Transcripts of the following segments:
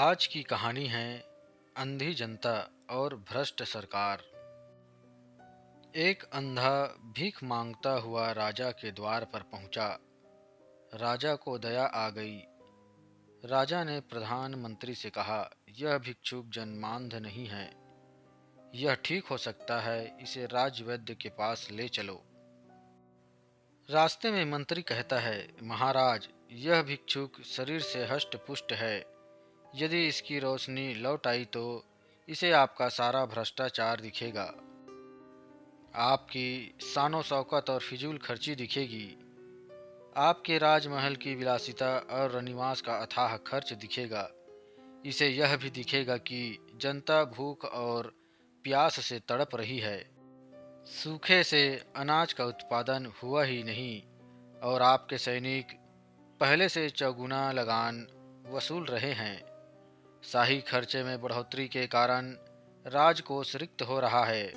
आज की कहानी है अंधी जनता और भ्रष्ट सरकार। एक अंधा भीख मांगता हुआ राजा के द्वार पर पहुंचा। राजा को दया आ गई। राजा ने प्रधानमंत्री से कहा, यह भिक्षुक जन्मांध नहीं है, यह ठीक हो सकता है, इसे राजवैद्य के पास ले चलो। रास्ते में मंत्री कहता है, महाराज, यह भिक्षुक शरीर से हष्ट पुष्ट है, यदि इसकी रोशनी लौट आई तो इसे आपका सारा भ्रष्टाचार दिखेगा, आपकी शानो शौकत और फिजूल खर्ची दिखेगी, आपके राजमहल की विलासिता और रनिवास का अथाह खर्च दिखेगा। इसे यह भी दिखेगा कि जनता भूख और प्यास से तड़प रही है, सूखे से अनाज का उत्पादन हुआ ही नहीं और आपके सैनिक पहले से चौगुना लगान वसूल रहे हैं। शाही खर्चे में बढ़ोतरी के कारण राजकोष रिक्त हो रहा है,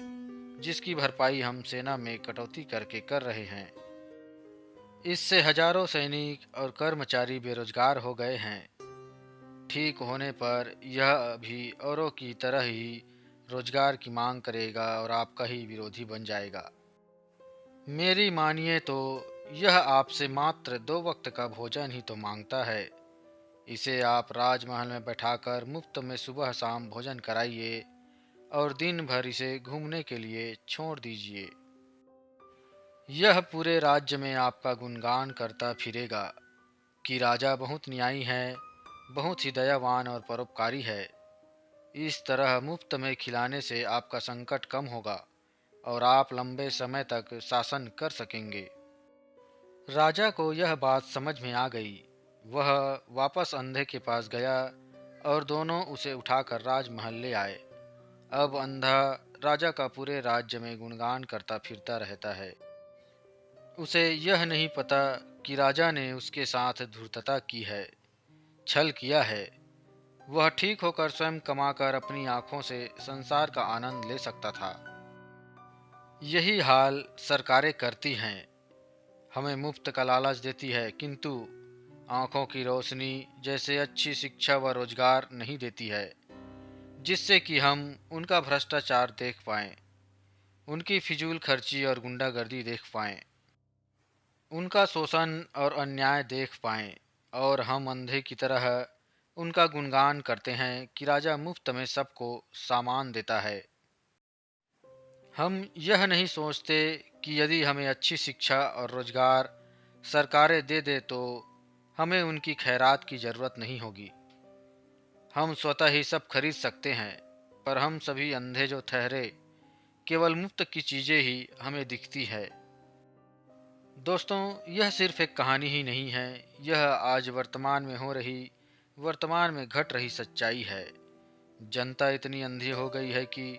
जिसकी भरपाई हम सेना में कटौती करके कर रहे हैं। इससे हजारों सैनिक और कर्मचारी बेरोजगार हो गए हैं। ठीक होने पर यह भी औरों की तरह ही रोजगार की मांग करेगा और आपका ही विरोधी बन जाएगा। मेरी मानिए तो यह आपसे मात्र 2 वक्त का भोजन ही तो मांगता है। इसे आप राजमहल में बैठाकर मुफ्त में सुबह शाम भोजन कराइए और दिन भर इसे घूमने के लिए छोड़ दीजिए। यह पूरे राज्य में आपका गुणगान करता फिरेगा कि राजा बहुत न्यायी है, बहुत ही दयावान और परोपकारी है। इस तरह मुफ्त में खिलाने से आपका संकट कम होगा और आप लंबे समय तक शासन कर सकेंगे। राजा को यह बात समझ में आ गई। वह वापस अंधे के पास गया और दोनों उसे उठाकर राजमहल ले आए। अब अंधा राजा का पूरे राज्य में गुणगान करता फिरता रहता है। उसे यह नहीं पता कि राजा ने उसके साथ धूर्तता की है, छल किया है। वह ठीक होकर स्वयं कमाकर अपनी आंखों से संसार का आनंद ले सकता था। यही हाल सरकारें करती हैं, हमें मुफ्त का लालच देती है, किंतु आंखों की रोशनी जैसे अच्छी शिक्षा व रोजगार नहीं देती है, जिससे कि हम उनका भ्रष्टाचार देख पाएं, उनकी फिजूल खर्ची और गुंडागर्दी देख पाएं, उनका शोषण और अन्याय देख पाएं और हम अंधे की तरह उनका गुणगान करते हैं कि राजा मुफ्त में सबको सामान देता है। हम यह नहीं सोचते कि यदि हमें अच्छी शिक्षा और रोजगार सरकारें दे दे तो हमें उनकी खैरात की ज़रूरत नहीं होगी, हम स्वतः ही सब खरीद सकते हैं। पर हम सभी अंधे जो ठहरे, केवल मुफ्त की चीज़ें ही हमें दिखती है। दोस्तों, यह सिर्फ एक कहानी ही नहीं है, यह आज वर्तमान में हो रही, वर्तमान में घट रही सच्चाई है। जनता इतनी अंधी हो गई है कि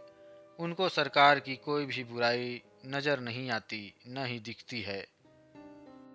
उनको सरकार की कोई भी बुराई नज़र नहीं आती, न ही दिखती है।